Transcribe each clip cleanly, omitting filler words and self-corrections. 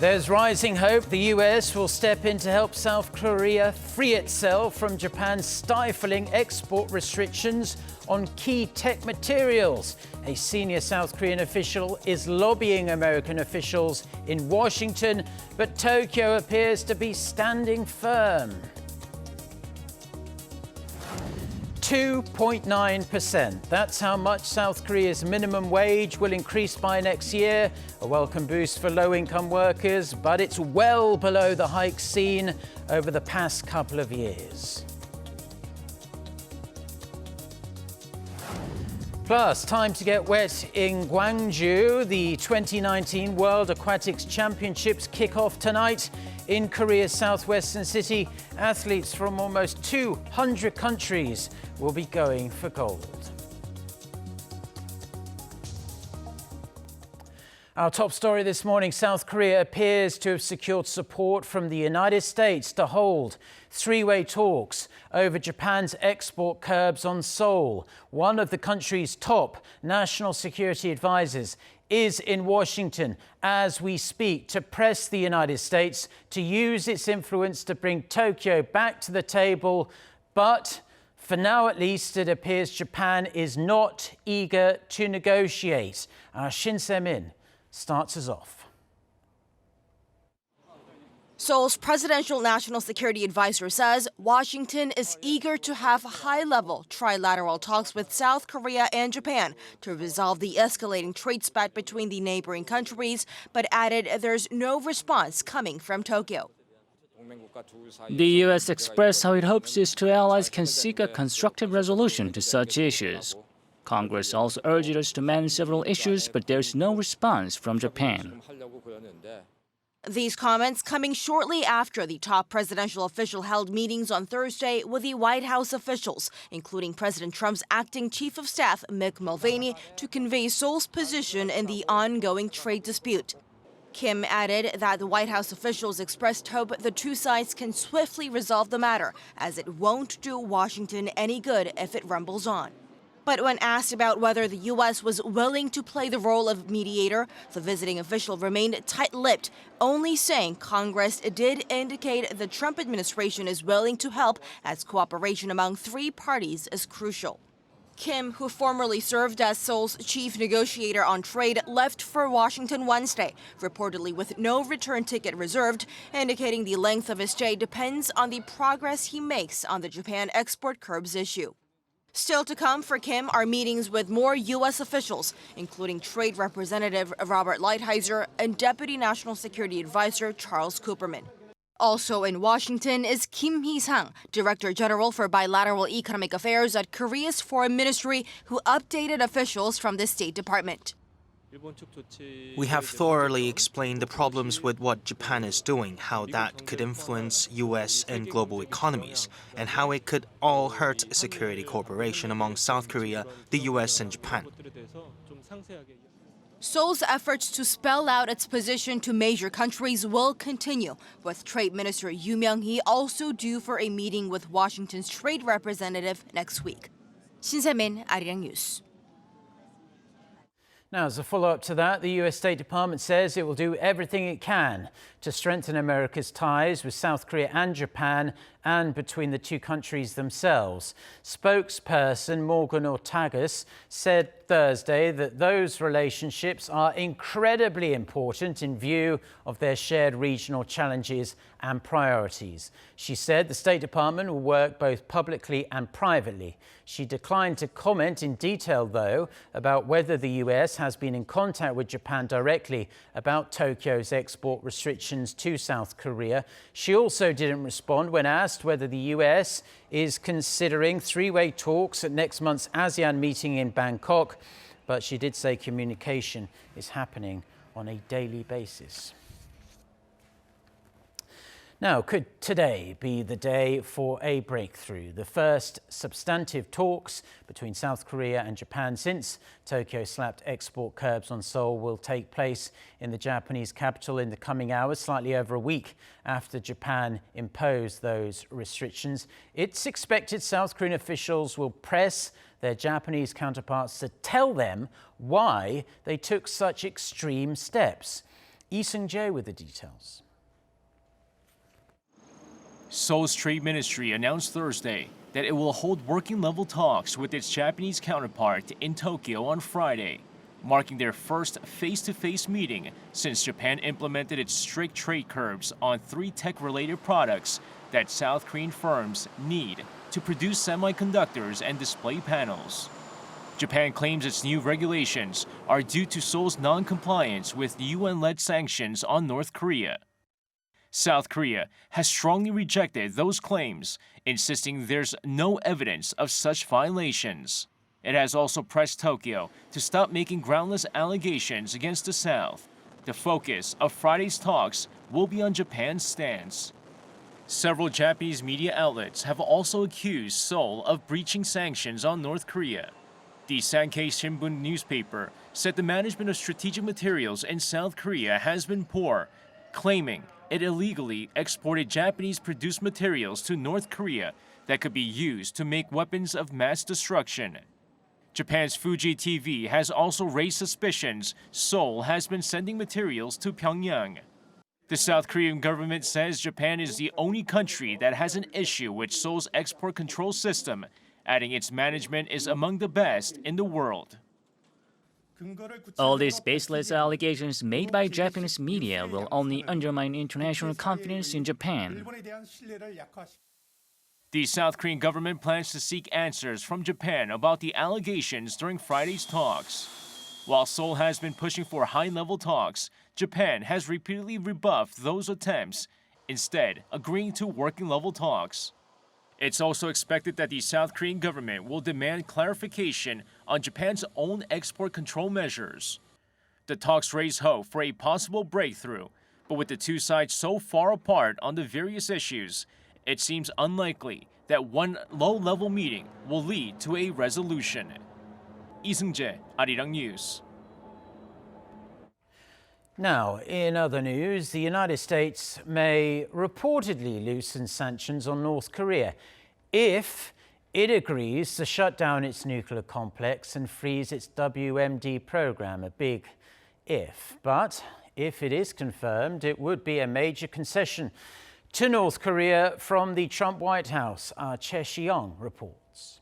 There's rising hope the US will step in to help South Korea free itself from Japan's stifling export restrictions on key tech materials. A senior South Korean official is lobbying American officials in Washington, but Tokyo appears to be standing firm. 2.9%. That's how much South Korea's minimum wage will increase by next year. A welcome boost for low-income workers, but it's well below the hike seen over the past couple of years. Plus, time to get wet in Gwangju. The 2019 World Aquatics Championships kick off tonight in Korea's southwestern city. Athletes from almost 200 countries will be going for gold. Our top story this morning, South Korea appears to have secured support from the United States to hold three-way talks over Japan's export curbs on Seoul. One of the country's top national security advisors is in Washington as we speak to press the United States to use its influence to bring Tokyo back to the table. But for now, at least, it appears Japan is not eager to negotiate. Our Shin Se-min starts us off. Seoul's presidential national security advisor says Washington is eager to have high-level trilateral talks with South Korea and Japan to resolve the escalating trade spat between the neighboring countries, but added there's no response coming from Tokyo. The U.S. expressed how it hopes its two allies can seek a constructive resolution to such issues. Congress also urged us to manage several issues, but there's no response from Japan. These comments coming shortly after the top presidential official held meetings on Thursday with the White House officials, including President Trump's acting chief of staff, Mick Mulvaney, to convey Seoul's position in the ongoing trade dispute. Kim added that the White House officials expressed hope the two sides can swiftly resolve the matter, as it won't do Washington any good if it rumbles on. But when asked about whether the U.S. was willing to play the role of mediator, the visiting official remained tight-lipped, only saying Congress did indicate the Trump administration is willing to help, as cooperation among three parties is crucial. Kim, who formerly served as Seoul's chief negotiator on trade, left for Washington Wednesday, reportedly with no return ticket reserved, indicating the length of his stay depends on the progress he makes on the Japan export curbs issue. Still to come for Kim are meetings with more U.S. officials, including Trade Representative Robert Lighthizer and Deputy National Security Advisor Charles Cooperman. Also in Washington is Kim Hee-sang, Director General for Bilateral Economic Affairs at Korea's Foreign Ministry, who updated officials from the State Department. We have thoroughly explained the problems with what Japan is doing, how that could influence U.S. and global economies, and how it could all hurt security cooperation among South Korea, the U.S. and Japan. Seoul's efforts to spell out its position to major countries will continue, with Trade Minister Yoo Myung-hee also due for a meeting with Washington's trade representative next week. Shin Se-min, Arirang News. Now, as a follow-up to that, the U.S. State Department says it will do everything it can to strengthen America's ties with South Korea and Japan and between the two countries themselves. Spokesperson Morgan Ortagus said Thursday that those relationships are incredibly important in view of their shared regional challenges and priorities. She said the State Department will work both publicly and privately. She declined to comment in detail, though, about whether the U.S. has been in contact with Japan directly about Tokyo's export restrictions to South Korea. She also didn't respond when asked whether the U.S. is considering three-way talks at next month's ASEAN meeting in Bangkok, but she did say communication is happening on a daily basis. Now, could today be the day for a breakthrough? The first substantive talks between South Korea and Japan since Tokyo slapped export curbs on Seoul will take place in the Japanese capital in the coming hours, slightly over a week after Japan imposed those restrictions. It's expected South Korean officials will press their Japanese counterparts to tell them why they took such extreme steps. Lee Seung-jae with the details. Seoul's Trade Ministry announced Thursday that it will hold working-level talks with its Japanese counterpart in Tokyo on Friday, marking their first face-to-face meeting since Japan implemented its strict trade curbs on 3 tech-related products that South Korean firms need to produce semiconductors and display panels. Japan claims its new regulations are due to Seoul's non-compliance with UN-led sanctions on North Korea. South Korea has strongly rejected those claims, insisting there's no evidence of such violations. It has also pressed Tokyo to stop making groundless allegations against the South. The focus of Friday's talks will be on Japan's stance. Several Japanese media outlets have also accused Seoul of breaching sanctions on North Korea. The Sankei Shimbun newspaper said the management of strategic materials in South Korea has been poor, claiming it illegally exported Japanese-produced materials to North Korea that could be used to make weapons of mass destruction. Japan's Fuji TV has also raised suspicions Seoul has been sending materials to Pyongyang. The South Korean government says Japan is the only country that has an issue with Seoul's export control system, adding its management is among the best in the world. All these baseless allegations made by Japanese media will only undermine international confidence in Japan. The South Korean government plans to seek answers from Japan about the allegations during Friday's talks. While Seoul has been pushing for high-level talks, Japan has repeatedly rebuffed those attempts, instead agreeing to working-level talks. It's also expected that the South Korean government will demand clarification on Japan's own export control measures. The talks raise hope for a possible breakthrough, but with the two sides so far apart on the various issues, it seems unlikely that one low-level meeting will lead to a resolution. Lee Seung-jae, Arirang News. Now, in other news, the United States may reportedly loosen sanctions on North Korea if it agrees to shut down its nuclear complex and freeze its WMD program, a big if. But if it is confirmed, it would be a major concession to North Korea from the Trump White House. Our Che Xiong reports.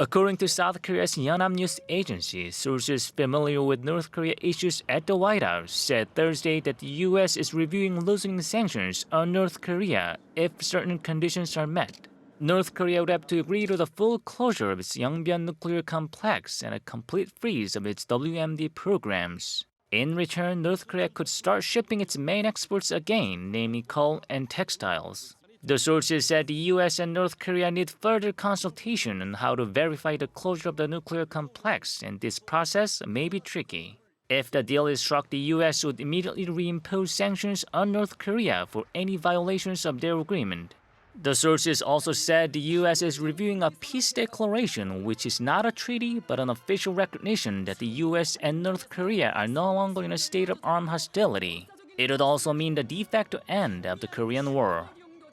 According to South Korea's Yonhap News Agency, sources familiar with North Korea issues at the White House said Thursday that the U.S. is reviewing loosening sanctions on North Korea if certain conditions are met. North Korea would have to agree to the full closure of its Yongbyon nuclear complex and a complete freeze of its WMD programs. In return, North Korea could start shipping its main exports again, namely coal and textiles. The sources said the U.S. and North Korea need further consultation on how to verify the closure of the nuclear complex, and this process may be tricky. If the deal is struck, the U.S. would immediately reimpose sanctions on North Korea for any violations of their agreement. The sources also said the U.S. is reviewing a peace declaration, which is not a treaty but an official recognition that the U.S. and North Korea are no longer in a state of armed hostility. It would also mean the de facto end of the Korean War.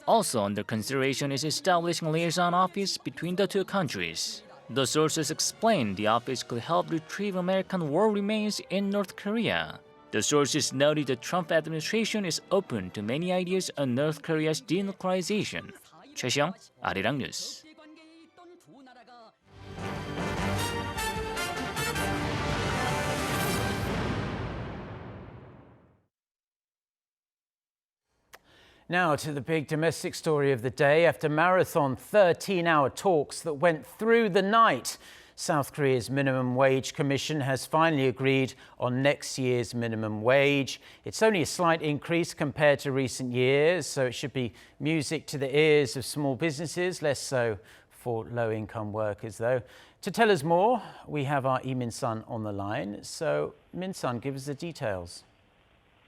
Also under consideration is establishing a liaison office between the two countries. The sources explained the office could help retrieve American war remains in North Korea. The sources noted the Trump administration is open to many ideas on North Korea's denuclearization. Che Xiong, Arirang News. Now to the big domestic story of the day. After marathon 13-hour talks that went through the night, South Korea's Minimum Wage Commission has finally agreed on next year's minimum wage. It's only a slight increase compared to recent years, so it should be music to the ears of small businesses, less so for low-income workers, though. To tell us more, we have our Lee Min-sun on the line. So, Min-sun, give us the details.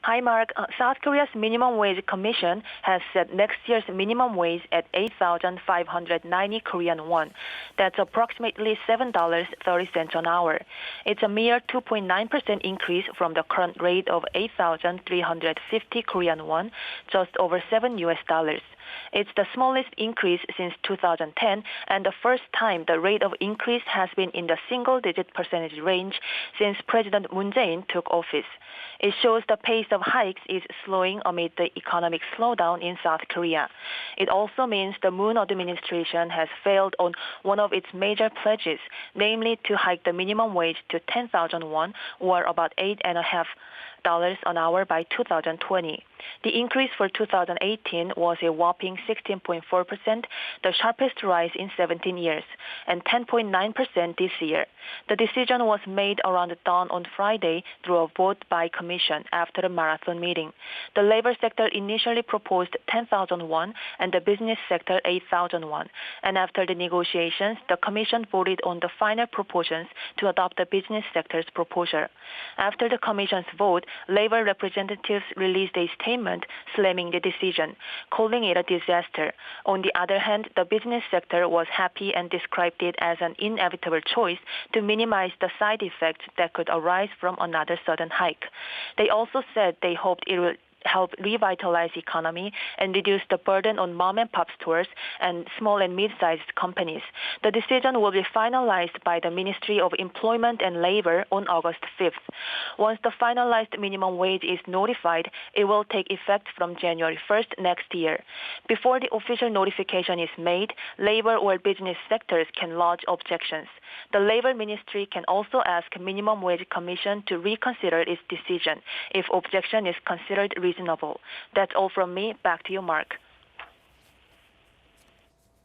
Hi, Mark. South Korea's Minimum Wage Commission has set next year's minimum wage at 8,590 Korean won. That's approximately $7.30 an hour. It's a mere 2.9% increase from the current rate of 8,350 Korean won, just over $7 US. It's the smallest increase since 2010 and the first time the rate of increase has been in the single-digit percentage range since President Moon Jae-in took office. It shows the pace of hikes is slowing amid the economic slowdown in South Korea. It also means the Moon administration has failed on one of its major pledges, namely to hike the minimum wage to 10,000 won, or about $8.50 an hour by 2020. The increase for 2018 was a whopping 16.4%, the sharpest rise in 17 years, and 10.9% this year. The decision was made around dawn on Friday through a vote by commission after a marathon meeting. The labor sector initially proposed 10,000 won and the business sector 8,000 won. And after the negotiations, the commission voted on the final proportions to adopt the business sector's proposal. After the commission's vote, labor representatives released a statement slamming the decision, calling it a disaster. On the other hand, the business sector was happy and described it as an inevitable choice to minimize the side effects that could arise from another sudden hike. They also said they hoped it would help revitalize economy and reduce the burden on mom-and-pop stores and small and mid-sized companies. The decision will be finalized by the Ministry of Employment and Labor on August 5th. Once the finalized minimum wage is notified, it will take effect from January 1st next year. Before the official notification is made, labor or business sectors can lodge objections. The Labor Ministry can also ask Minimum Wage Commission to reconsider its decision if objection is considered reasonable. That's all from me. Back to you, Mark.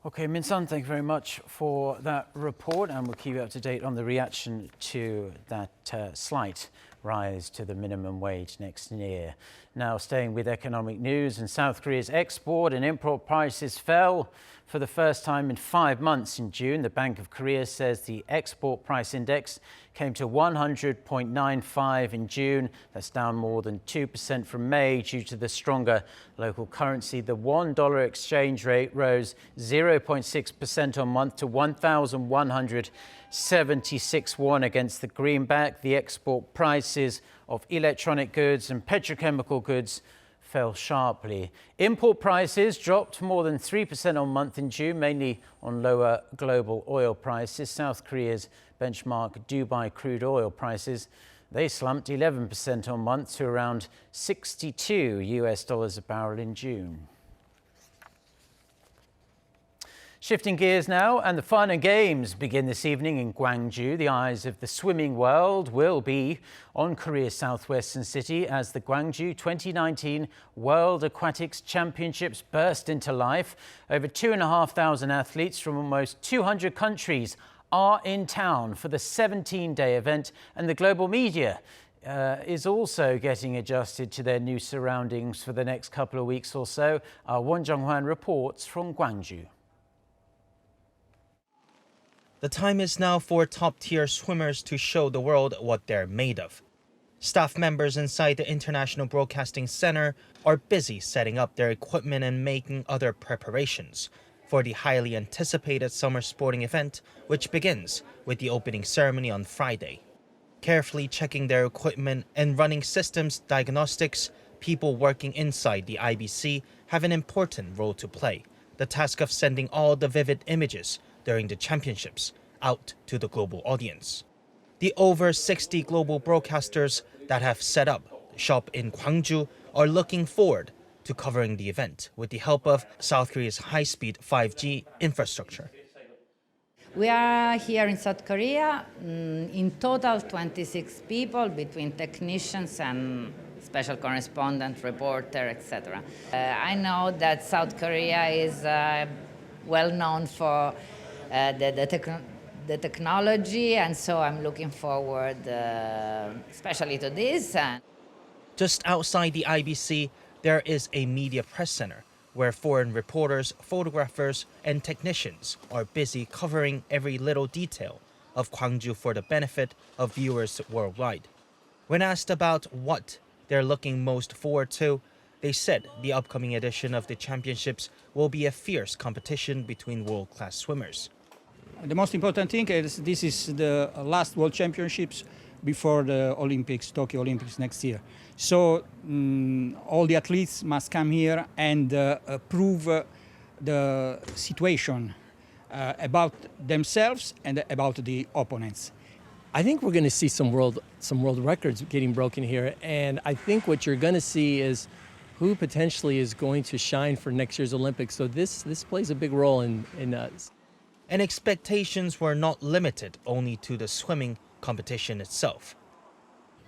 Okay, Min-sun, thank you very much for that report, and we'll keep you up to date on the reaction to that slight rise to the minimum wage next year. Now, staying with economic news, and South Korea's export and import prices fell for the first time in 5 months in June. The Bank of Korea says the export price index came to 100.95 in June. That's down more than 2% from May due to the stronger local currency. The $1 exchange rate rose 0.6% on month to 1,176 won against the greenback. The export prices of electronic goods and petrochemical goods fell sharply. Import prices dropped more than 3% on month in June, mainly on lower global oil prices. South Korea's benchmark Dubai crude oil prices, they slumped 11% on month to around $62 a barrel in June. Shifting gears now, and the FINA Games begin this evening in Gwangju. The eyes of the swimming world will be on Korea's southwestern city as the Gwangju 2019 World Aquatics Championships burst into life. Over 2,500 athletes from almost 200 countries are in town for the 17-day event, and the global media is also getting adjusted to their new surroundings for the next couple of weeks or so. Our Won Jung-hwan reports from Gwangju. The time is now for top-tier swimmers to show the world what they're made of. Staff members inside the International Broadcasting Center are busy setting up their equipment and making other preparations for the highly anticipated summer sporting event, which begins with the opening ceremony on Friday. Carefully checking their equipment and running systems diagnostics, people working inside the IBC have an important role to play. The task of sending all the vivid images during the championships out to the global audience. The over 60 global broadcasters that have set up shop in Gwangju are looking forward to covering the event with the help of South Korea's high-speed 5G infrastructure. We are here in South Korea, in total 26 people between technicians and special correspondent, reporter, etc. I know that South Korea is well known for the technology, and so I'm looking forward especially to this. Just outside the IBC, there is a media press center where foreign reporters, photographers, and technicians are busy covering every little detail of Gwangju for the benefit of viewers worldwide. When asked about what they're looking most forward to, they said the upcoming edition of the championships will be a fierce competition between world-class swimmers. The most important thing is this is the last World Championships before the Olympics, Tokyo Olympics next year. So all the athletes must come here and prove the situation about themselves and about the opponents. I think we're going to see some world records getting broken here, and I think what you're going to see is who potentially is going to shine for next year's Olympics. So this plays a big role in us. And expectations were not limited only to the swimming competition itself.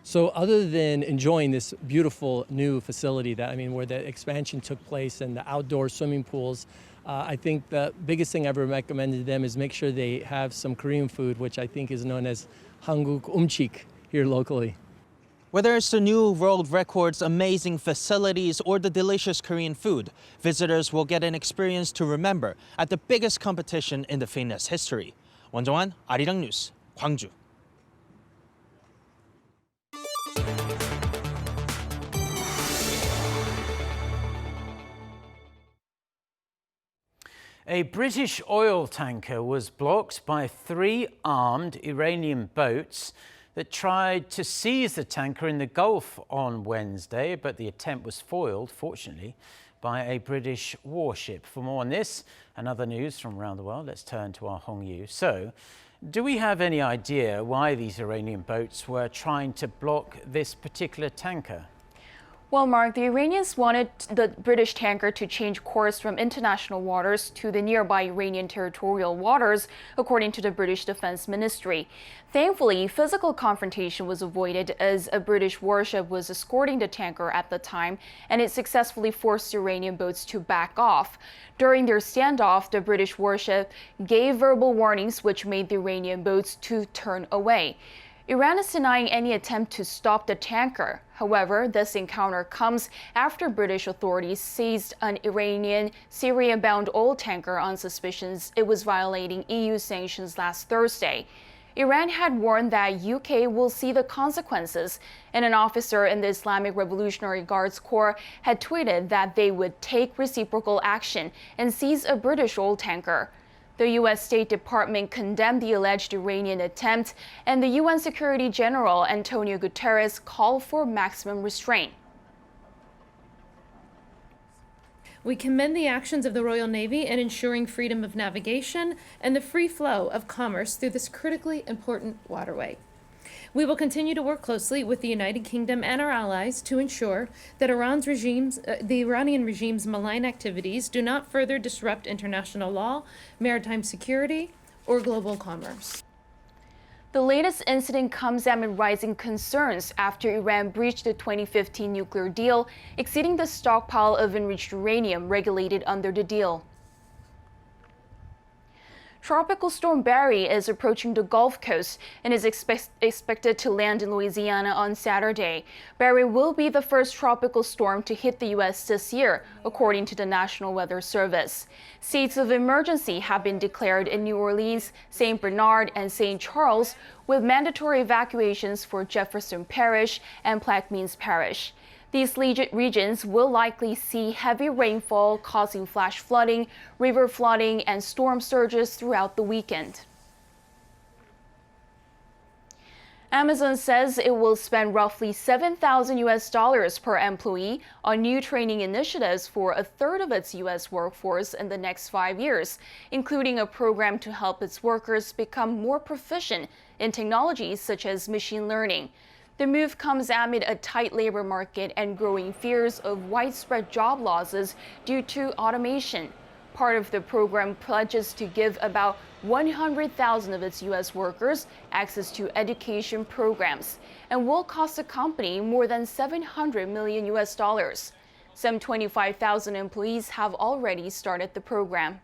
So other than enjoying this beautiful new facility where the expansion took place and the outdoor swimming pools, I think the biggest thing I've ever recommended to them is make sure they have some Korean food, which I think is known as Hanguk umchik here locally. Whether it's the new world records, amazing facilities, or the delicious Korean food, visitors will get an experience to remember at the biggest competition in the FINA's history. 원정환, 아리랑 뉴스, 광주. A British oil tanker was blocked by 3 armed Iranian boats that tried to seize the tanker in the Gulf on Wednesday, but the attempt was foiled, fortunately, by a British warship. For more on this and other news from around the world, let's turn to our Hong Yu. So, do we have any idea why these Iranian boats were trying to block this particular tanker? Well, Mark, the Iranians wanted the British tanker to change course from international waters to the nearby Iranian territorial waters, according to the British Defense Ministry. Thankfully, physical confrontation was avoided as a British warship was escorting the tanker at the time, and it successfully forced Iranian boats to back off. During their standoff, the British warship gave verbal warnings which made the Iranian boats to turn away. Iran is denying any attempt to stop the tanker. However, this encounter comes after British authorities seized an Iranian Syria-bound oil tanker on suspicions it was violating EU sanctions last Thursday. Iran had warned that UK will see the consequences, and an officer in the Islamic Revolutionary Guards Corps had tweeted that they would take reciprocal action and seize a British oil tanker. The U.S. State Department condemned the alleged Iranian attempt, and the UN Security General Antonio Guterres called for maximum restraint. We commend the actions of the Royal Navy in ensuring freedom of navigation and the free flow of commerce through this critically important waterway. We will continue to work closely with the United Kingdom and our allies to ensure that the Iranian regime's malign activities do not further disrupt international law, maritime security, or global commerce. The latest incident comes amid rising concerns after Iran breached the 2015 nuclear deal, exceeding the stockpile of enriched uranium regulated under the deal. Tropical storm Barry is approaching the Gulf Coast and is expected to land in Louisiana on Saturday. Barry will be the first tropical storm to hit the U.S. this year, according to the National Weather Service. States of emergency have been declared in New Orleans, St. Bernard, and St. Charles, with mandatory evacuations for Jefferson Parish and Plaquemines Parish. These regions will likely see heavy rainfall causing flash flooding, river flooding, and storm surges throughout the weekend. Amazon says it will spend roughly $7,000 per employee on new training initiatives for a third of its U.S. workforce in the next 5 years, including a program to help its workers become more proficient in technologies such as machine learning. The move comes amid a tight labor market and growing fears of widespread job losses due to automation. Part of the program pledges to give about 100,000 of its U.S. workers access to education programs and will cost the company more than $700 million US. Some 25,000 employees have already started the program.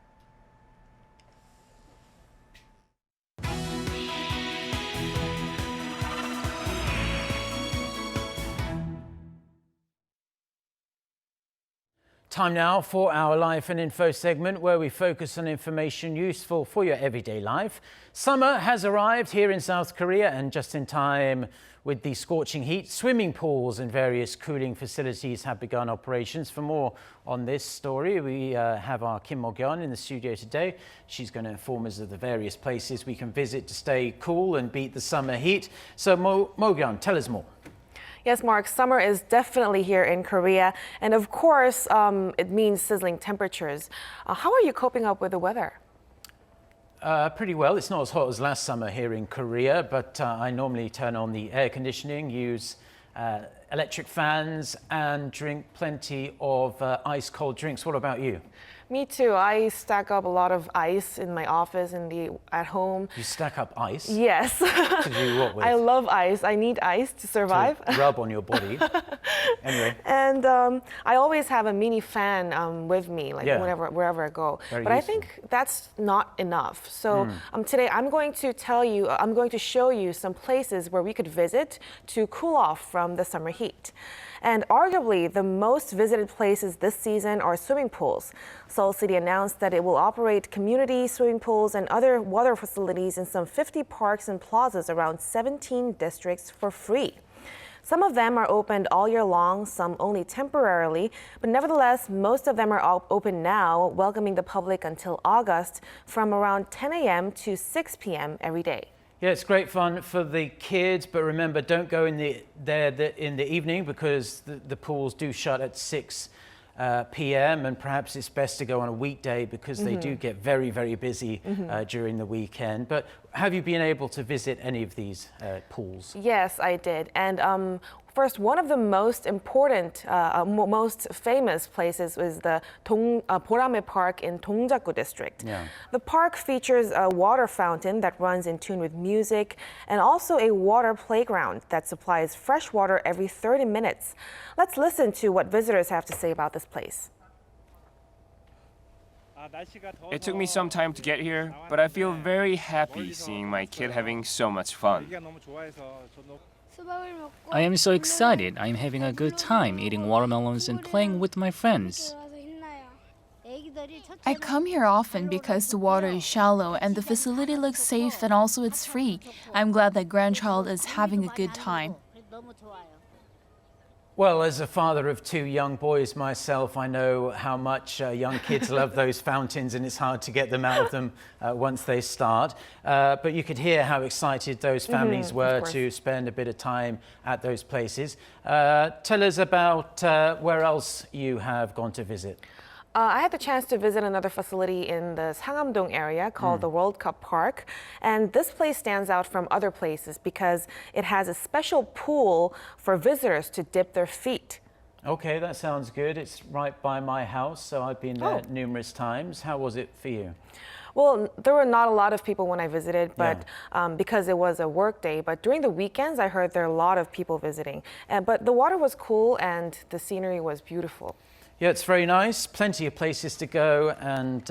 Time now for our Life and Info segment, where we focus on information useful for your everyday life. Summer has arrived here in South Korea, and just in time with the scorching heat, swimming pools and various cooling facilities have begun operations. For more on this story, we have our Kim Mo-gyeon in the studio today. She's going to inform us of the various places we can visit to stay cool and beat the summer heat. So Mo-gyeon, tell us more. Yes, Mark, summer is definitely here in Korea. And of course, it means sizzling temperatures. How are you coping up with the weather? Pretty well. It's not as hot as last summer here in Korea, but I normally turn on the air conditioning, use electric fans, and drink plenty of ice cold drinks. What about you? Me too. I stack up a lot of ice in my office and at home. You stack up ice? Yes. To do what with? I love ice. I need ice to survive. To rub on your body. Anyway. And I always have a mini fan with me, like wherever I go. Very but useful. I think that's not enough. So today I'm going to show you some places where we could visit to cool off from the summer heat. And arguably, the most visited places this season are swimming pools. Seoul City announced that it will operate community swimming pools and other water facilities in some 50 parks and plazas around 17 districts for free. Some of them are opened all year long, some only temporarily, but nevertheless, most of them are open now, welcoming the public until August from around 10 a.m. to 6 p.m. every day. Yeah, it's great fun for the kids, but remember, don't go in the evening because the pools do shut at 6 p.m. and perhaps it's best to go on a weekday because they do get very, very busy during the weekend. But have you been able to visit any of these pools? Yes, I did. And first, one of the most important, most famous places is the Borame Park in Dongjagu district. Yeah. The park features a water fountain that runs in tune with music and also a water playground that supplies fresh water every 30 minutes. Let's listen to what visitors have to say about this place. It took me some time to get here, but I feel very happy seeing my kid having so much fun. I am so excited. I am having a good time eating watermelons and playing with my friends. I come here often because the water is shallow and the facility looks safe and also it's free. I'm glad that grandchild is having a good time. Well, as a father of 2 young boys myself, I know how much young kids love those fountains, and it's hard to get them out of them once they start. But you could hear how excited those families were to spend a bit of time at those places. Tell us about where else you have gone to visit. I had the chance to visit another facility in the Sangam-dong area called the World Cup Park. And this place stands out from other places because it has a special pool for visitors to dip their feet. Okay, that sounds good. It's right by my house, so I've been there numerous times. How was it for you? Well, there were not a lot of people when I visited, but because it was a work day. But during the weekends, I heard there are a lot of people visiting. But the water was cool and the scenery was beautiful. Yeah, it's very nice. Plenty of places to go, and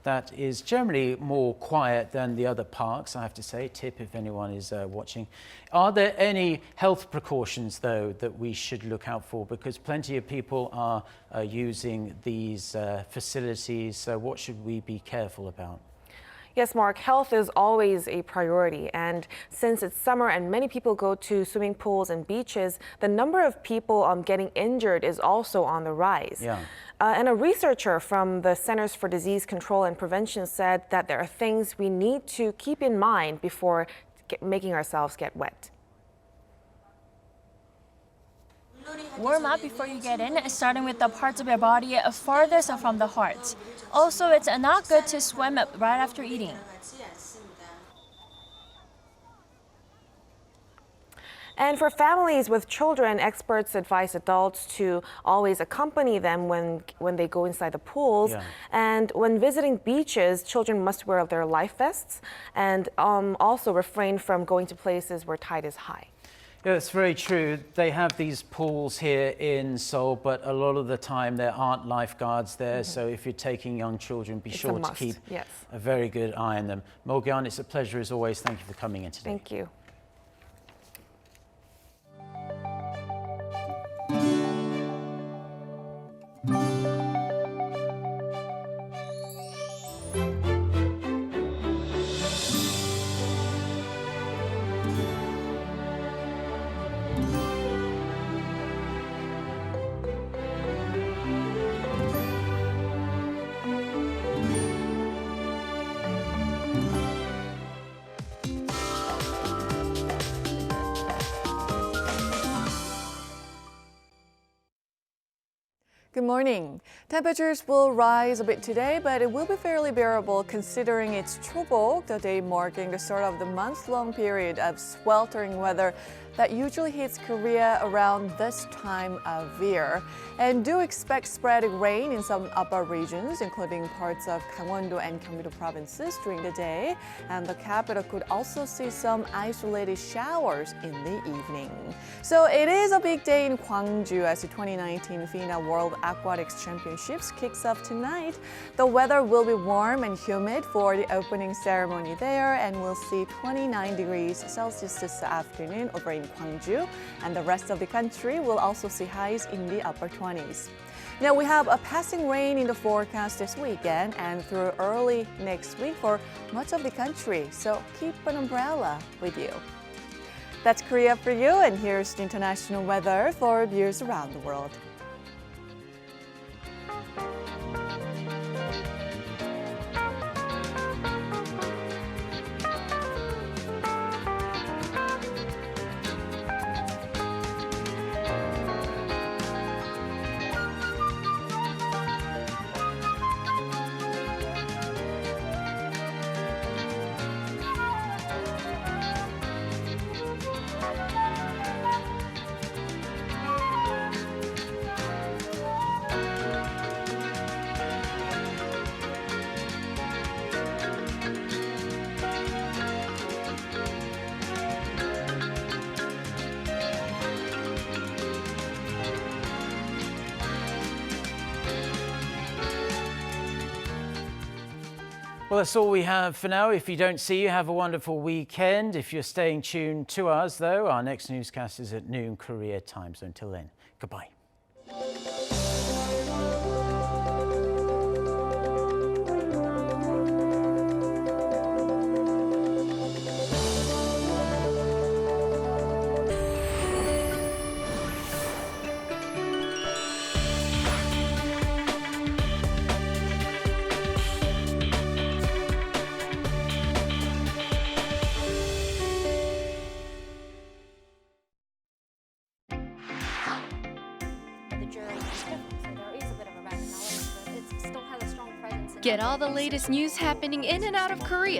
that is generally more quiet than the other parks, I have to say. Tip if anyone is watching. Are there any health precautions, though, that we should look out for? Because plenty of people are using these facilities, so what should we be careful about? Yes, Mark, health is always a priority. And since it's summer and many people go to swimming pools and beaches, the number of people getting injured is also on the rise. Yeah. And a researcher from the Centers for Disease Control and Prevention said that there are things we need to keep in mind before making ourselves get wet. Warm up before you get in, starting with the parts of your body farthest from the heart. Also, it's not good to swim right after eating. And for families with children, experts advise adults to always accompany them when they go inside the pools. Yeah. And when visiting beaches, children must wear their life vests and also refrain from going to places where tide is high. Yeah, it's very true. They have these pools here in Seoul, but a lot of the time there aren't lifeguards there. So if you're taking young children, be sure to keep a very good eye on them. Mo-gyeon, it's a pleasure as always. Thank you for coming in today. Thank you. Good morning. Temperatures will rise a bit today, but it will be fairly bearable considering it's Chobok, the day marking the start of the month-long period of sweltering weather that usually hits Korea around this time of year. And do expect sporadic rain in some upper regions, including parts of Gangwon-do and Gyeonggi-do provinces during the day. And the capital could also see some isolated showers in the evening. So it is a big day in Gwangju as the 2019 FINA World Aquatics Championships kicks off tonight. The weather will be warm and humid for the opening ceremony there, and we'll see 29 degrees Celsius this afternoon over in Gwangju, and the rest of the country will also see highs in the upper 20s. Now we have a passing rain in the forecast this weekend and through early next week for much of the country, so keep an umbrella with you. That's Korea for you, and here's the international weather for viewers around the world. Well, that's all we have for now. If you don't see you, have a wonderful weekend. If you're staying tuned to us, though, our next newscast is at noon Korea time. So until then, goodbye. Get all the latest news happening in and out of Korea